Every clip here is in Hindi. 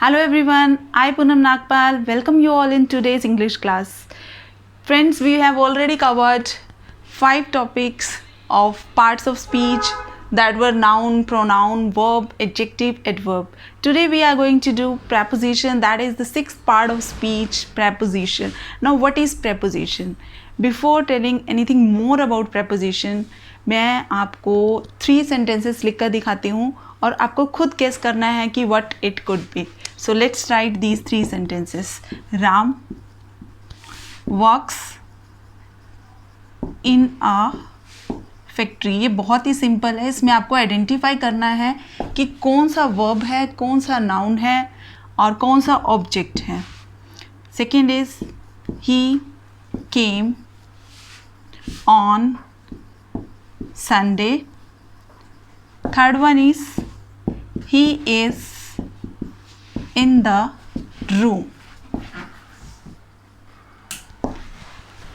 Hello everyone, I Poonam Nagpal welcome you all in today's English class. Friends, we have already covered 5 topics of parts of speech that were noun, pronoun, verb, adjective, adverb. Today we are going to do preposition, that is the 6th part of speech, preposition. Now what is preposition? Before telling anything more about preposition, मैं आपको 3 sentences लिख कर दिखाती हूँ और आपको खुद गेस करना है कि what it could be. So let's write these 3 sentences. Ram works in a factory. ये बहुत ही सिंपल है. इसमें आपको आइडेंटिफाई करना है कि कौन सा वर्ब है, कौन सा नाउन है और कौन सा ऑब्जेक्ट है. Second is he came on Sunday. Third one is he is in the room.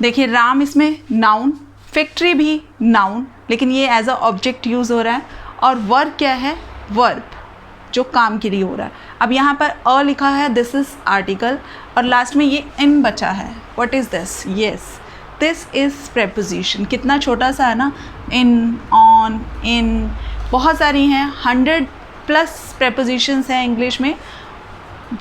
देखिए राम इसमें नाउन, फैक्ट्री भी नाउन, लेकिन ये एज अ ऑब्जेक्ट यूज़ हो रहा है. और वर्ब क्या है? वर्ब जो काम के लिए हो रहा है. अब यहाँ पर अ लिखा है, दिस इज आर्टिकल, और लास्ट में ये इन बचा है. What is this? Yes, this is preposition. कितना छोटा सा है ना. इन, ऑन, इन, बहुत सारी हैं. 100+ प्रेपोजिशंस हैं इंग्लिश में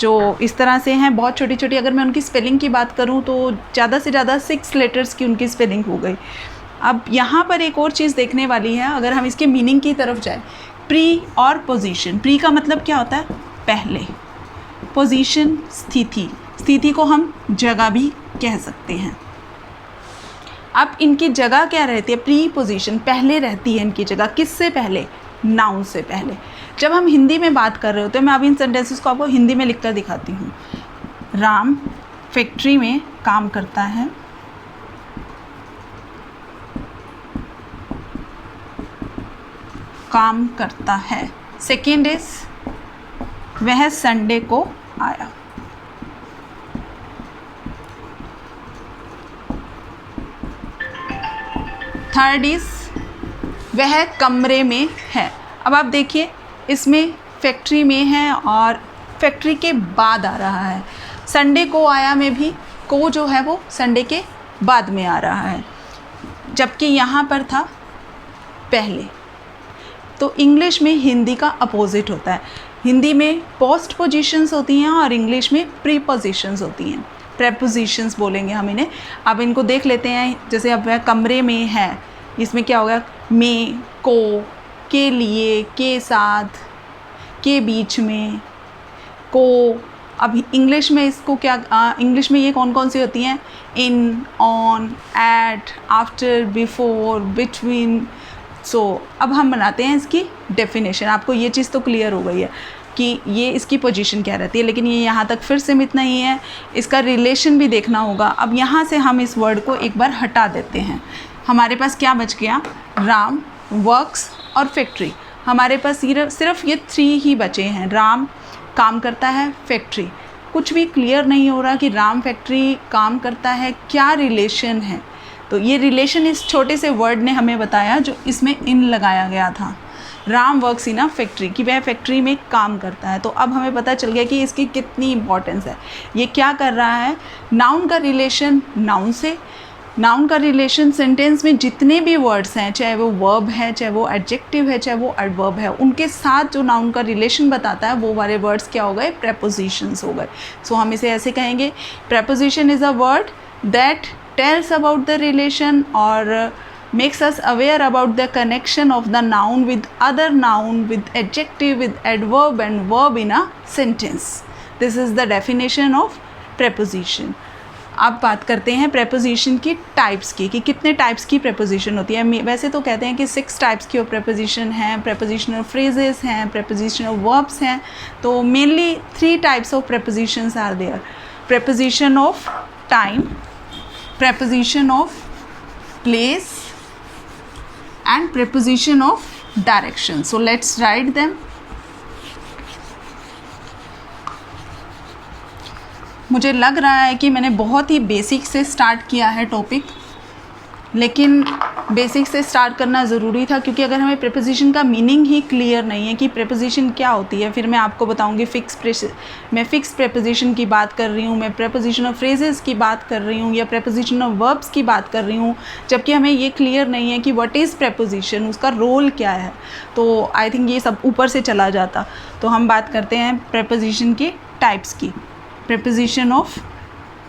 जो इस तरह से हैं, बहुत छोटी छोटी. अगर मैं उनकी स्पेलिंग की बात करूं तो ज़्यादा से ज़्यादा 6 लेटर्स की उनकी स्पेलिंग हो गई. अब यहाँ पर एक और चीज़ देखने वाली है. अगर हम इसके मीनिंग की तरफ जाए, प्री और पोजीशन. प्री का मतलब क्या होता है? पहले. पोजीशन स्थिति. स्थिति को हम जगह भी कह सकते हैं. अब इनकी जगह क्या रहती है? प्री पोजीशन पहले रहती है इनकी जगह. किससे पहले? नाउन से पहले. जब हम हिंदी में बात कर रहे होते हैं, मैं अभी इन सेंटेंसेस को आपको हिंदी में लिखकर दिखाती हूँ. राम फैक्ट्री में काम करता है. काम करता है. सेकेंड इज वह संडे को आया. थर्ड इज वह कमरे में है. अब आप देखिए इसमें फैक्ट्री में है और फैक्ट्री के बाद आ रहा है. संडे को आया में भी को जो है वो संडे के बाद में आ रहा है, जबकि यहाँ पर था पहले. तो इंग्लिश में हिंदी का अपोजिट होता है. हिंदी में पोस्ट पोजीशंस होती हैं और इंग्लिश में प्रीपोजिशंस होती हैं. प्रेपोजिशंस बोलेंगे हम इन्हें. अब इनको देख लेते हैं. जैसे अब वह कमरे में है, इसमें क्या होगा? में, को, के लिए, के साथ, के बीच में, को. अब इंग्लिश में इसको क्या, इंग्लिश में ये कौन कौन सी होती हैं? In, on, at, after, before, between. So अब हम बनाते हैं इसकी डेफिनेशन. आपको ये चीज़ तो क्लियर हो गई है कि ये इसकी पोजीशन क्या रहती है, लेकिन ये यहाँ तक फिर सीमित नहीं है. इसका रिलेशन भी देखना होगा. अब यहाँ से हम इस वर्ड को एक बार हटा देते हैं. हमारे पास क्या बच गया? राम, वर्क्स और फैक्ट्री. हमारे पास सिर्फ ये 3 ही बचे हैं. राम काम करता है, फैक्ट्री. कुछ भी क्लियर नहीं हो रहा कि राम फैक्ट्री काम करता है, क्या रिलेशन है. तो ये रिलेशन इस छोटे से वर्ड ने हमें बताया जो इसमें इन लगाया गया था. Ram works in a factory, कि वह फैक्ट्री में काम करता है. तो अब हमें पता चल गया कि इसकी कितनी इंपॉर्टेंस है. ये क्या कर रहा है? नाउन का रिलेशन नाउन से. नाउन का रिलेशन सेंटेंस में जितने भी वर्ड्स हैं, चाहे वो वर्ब है, चाहे वो एडजेक्टिव है, चाहे वो एडवर्ब है, उनके साथ जो नाउन का रिलेशन बताता है वो वाले वर्ड्स क्या हो गए? प्रेपोजिशंस हो गए. सो हम इसे ऐसे कहेंगे, preposition is a word that tells about the relation or makes us aware about the connection of the noun with other noun, with adjective, with adverb and verb in a sentence. This is the definition of preposition. अब बात करते हैं preposition की टाइप्स की, कि कितने टाइप्स की preposition होती है. वैसे तो कहते हैं कि 6 टाइप्स की preposition हैं. prepositional phrases हैं, prepositional verbs हैं. तो mainly 3 types of prepositions are there. preposition of time, preposition of place and preposition of direction. So let's write them. मुझे लग रहा है कि मैंने बहुत ही बेसिक से स्टार्ट किया है टॉपिक, लेकिन बेसिक से स्टार्ट करना ज़रूरी था, क्योंकि अगर हमें प्रेपोजिशन का मीनिंग ही क्लियर नहीं है कि प्रेपोजिशन क्या होती है, फिर मैं आपको बताऊंगी मैं फ़िक्स प्रेपोजिशन की बात कर रही हूँ, मैं प्रेपोजिशन ऑफ फ्रेजेस की बात कर रही हूँ, या प्रेपोजिशन ऑफ वर्ब्स की बात कर रही हूँ, जबकि हमें ये क्लियर नहीं है कि व्हाट इज़ प्रेपोजिशन, उसका रोल क्या है। तो आई थिंक ये सब ऊपर से चला जाता। तो हम बात करते हैं प्रेपोजिशन के टाइप्स की। Preposition of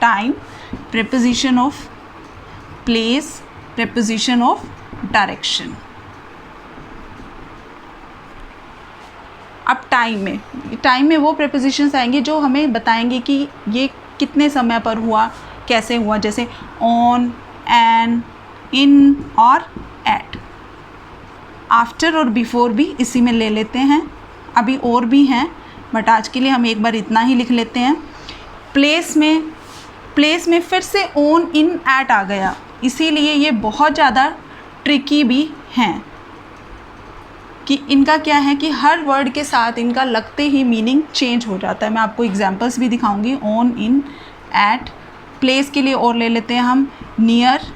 time, preposition of place, preposition of direction। अब टाइम में वो prepositions आएंगे जो हमें बताएंगे कि ये कितने समय पर हुआ, कैसे हुआ, जैसे on, an, in और at। आफ्टर और बिफोर भी इसी में ले लेते हैं, अभी और भी हैं बट आज के लिए हम एक बार इतना ही लिख लेते हैं। प्लेस में फिर से on, in, at आ गया, इसीलिए ये बहुत ज़्यादा ट्रिकी भी हैं कि इनका क्या है कि हर वर्ड के साथ इनका लगते ही मीनिंग चेंज हो जाता है। मैं आपको एग्जांपल्स भी दिखाऊंगी। On, in, eight. प्लेस के लिए और ले लेते हैं हम नियर,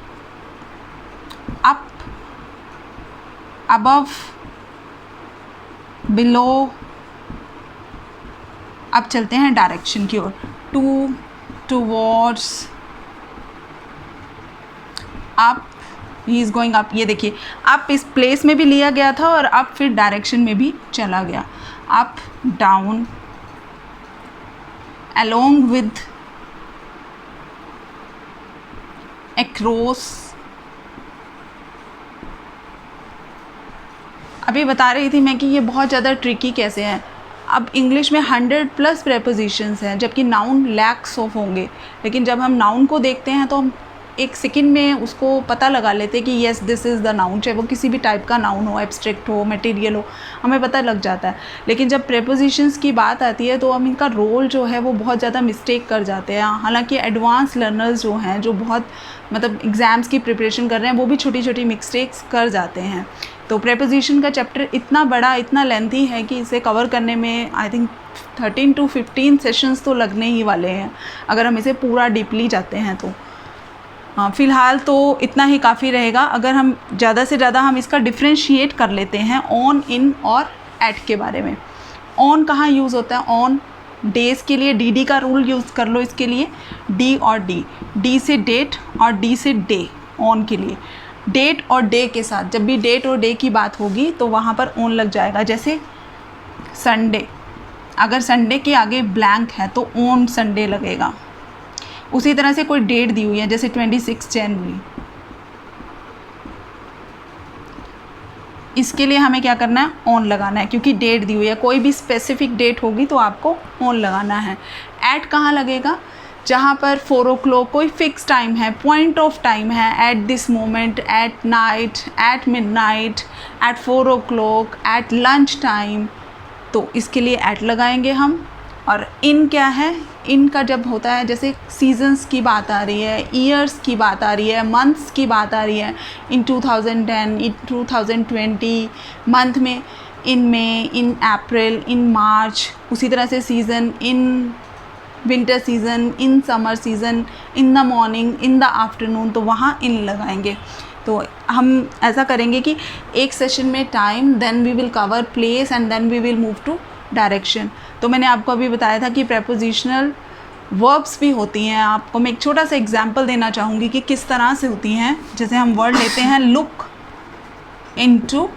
अप, अबव, बिलो। अब चलते हैं डायरेक्शन की ओर। To, towards, up, he is going up. ये देखिए अप इस प्लेस में भी लिया गया था और अप फिर डायरेक्शन में भी चला गया। Up, down, along with, across. अभी बता रही थी मैं कि ये बहुत ज़्यादा ट्रिकी कैसे हैं। अब इंग्लिश में 100+ प्रेपोजिशंस हैं, जबकि नाउन लैक्स ऑफ होंगे, लेकिन जब हम नाउन को देखते हैं तो हम एक सेकंड में उसको पता लगा लेते हैं कि yes this is the noun, चाहे वो किसी भी टाइप का नाउन हो, एब्स्ट्रैक्ट हो, मटेरियल हो, हमें पता लग जाता है। लेकिन जब प्रेपोजिशंस की बात आती है तो हम इनका रोल जो है वो बहुत ज़्यादा मिस्टेक कर जाते हैं। हालांकि एडवांस लर्नर्स जो हैं, जो बहुत मतलब एग्ज़ाम्स की प्रिपरेशन कर रहे हैं, वो भी छोटी छोटी मिस्टेक्स कर जाते हैं। तो प्रेपोजिशन का चैप्टर इतना बड़ा, इतना लेंथी है कि इसे कवर करने में आई थिंक 13 to 15 सेशंस तो लगने ही वाले हैं अगर हम इसे पूरा डीपली जाते हैं तो। हाँ, फ़िलहाल तो इतना ही काफ़ी रहेगा। अगर हम ज़्यादा से ज़्यादा हम इसका डिफ्रेंशिएट कर लेते हैं ऑन, इन और एट के बारे में। ऑन कहाँ यूज़ होता है? ऑन डेज़ के लिए डी का रूल यूज़ कर लो इसके लिए, डी और डी से डेट और डी से डे। ऑन के लिए डेट और डे के साथ जब भी डेट और डे की बात होगी तो वहाँ पर ऑन लग जाएगा। जैसे संडे, अगर संडे के आगे ब्लैंक है तो ऑन संडे लगेगा। उसी तरह से कोई डेट दी हुई है जैसे 26 जनवरी, इसके लिए हमें क्या करना है? ऑन लगाना है, क्योंकि डेट दी हुई है। कोई भी स्पेसिफिक डेट होगी तो आपको ऑन लगाना है। एट कहाँ लगेगा? जहाँ पर 4 o'clock कोई फिक्स टाइम है, पॉइंट ऑफ टाइम है, at this moment, at night, at midnight, at 4 o'clock, at lunch time, तो इसके लिए एट लगाएंगे हम। और इन क्या है? इन का जब होता है, जैसे सीजन्स की बात आ रही है, ईयर्स की बात आ रही है, मंथ्स की बात आ रही है, इन 2010, इन 2020 मंथ में, इन मई, इन अप्रैल, इन मार्च। उसी तरह से season, in winter season, in summer season, in the morning, in the afternoon, तो वहाँ इन लगाएंगे। तो हम ऐसा करेंगे कि एक सेशन में time, then we will cover place and then we will move to direction. तो मैंने आपको अभी बताया था कि प्रेपोजिशनल वर्ब्स भी होती हैं। आपको मैं एक छोटा सा एग्जांपल देना चाहूँगी कि किस तरह से होती हैं। जैसे हम वर्ड लेते हैं लुक इनटू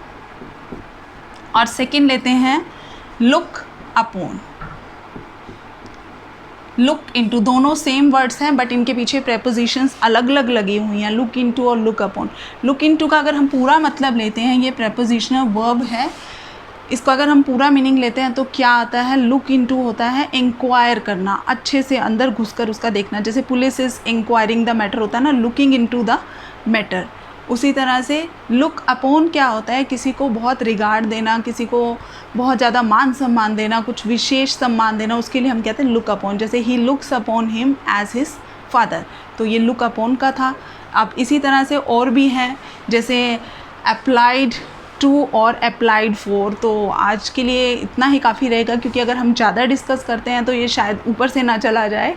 और सेकंड लेते हैं लुक अपॉन। लुक इनटू दोनों सेम वर्ड्स हैं बट इनके पीछे प्रेपोजिशंस अलग अलग लगी हुई हैं, लुक इनटू और लुक अपॉन। लुक इनटू का अगर हम पूरा मतलब लेते हैं, ये प्रेपोजिशनल वर्ब है, इसको अगर हम पूरा मीनिंग लेते हैं तो क्या आता है? लुक इनटू होता है इंक्वायर करना, अच्छे से अंदर घुसकर उसका देखना। जैसे police is enquiring the matter होता है ना, लुकिंग इनटू द मैटर। उसी तरह से लुक अपॉन क्या होता है? किसी को बहुत रिगार्ड देना, किसी को बहुत ज़्यादा मान सम्मान देना, कुछ विशेष सम्मान देना, उसके लिए हम कहते हैं लुक अपॉन। जैसे he looks upon him as his father, तो ये लुक अपॉन का था। अब इसी तरह से और भी हैं, जैसे अप्लाइड टू और अप्लाइड फॉर। तो आज के लिए इतना ही काफ़ी रहेगा, क्योंकि अगर हम ज़्यादा डिस्कस करते हैं तो ये शायद ऊपर से ना चला जाए।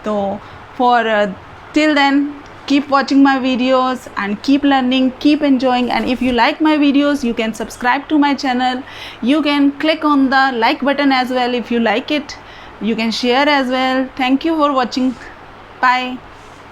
तो for till then keep watching my videos and keep learning, keep enjoying. And if you like my videos, you can subscribe to my channel, you can click on the like button as well if you like it, you can share as well. Thank you for watching. Bye.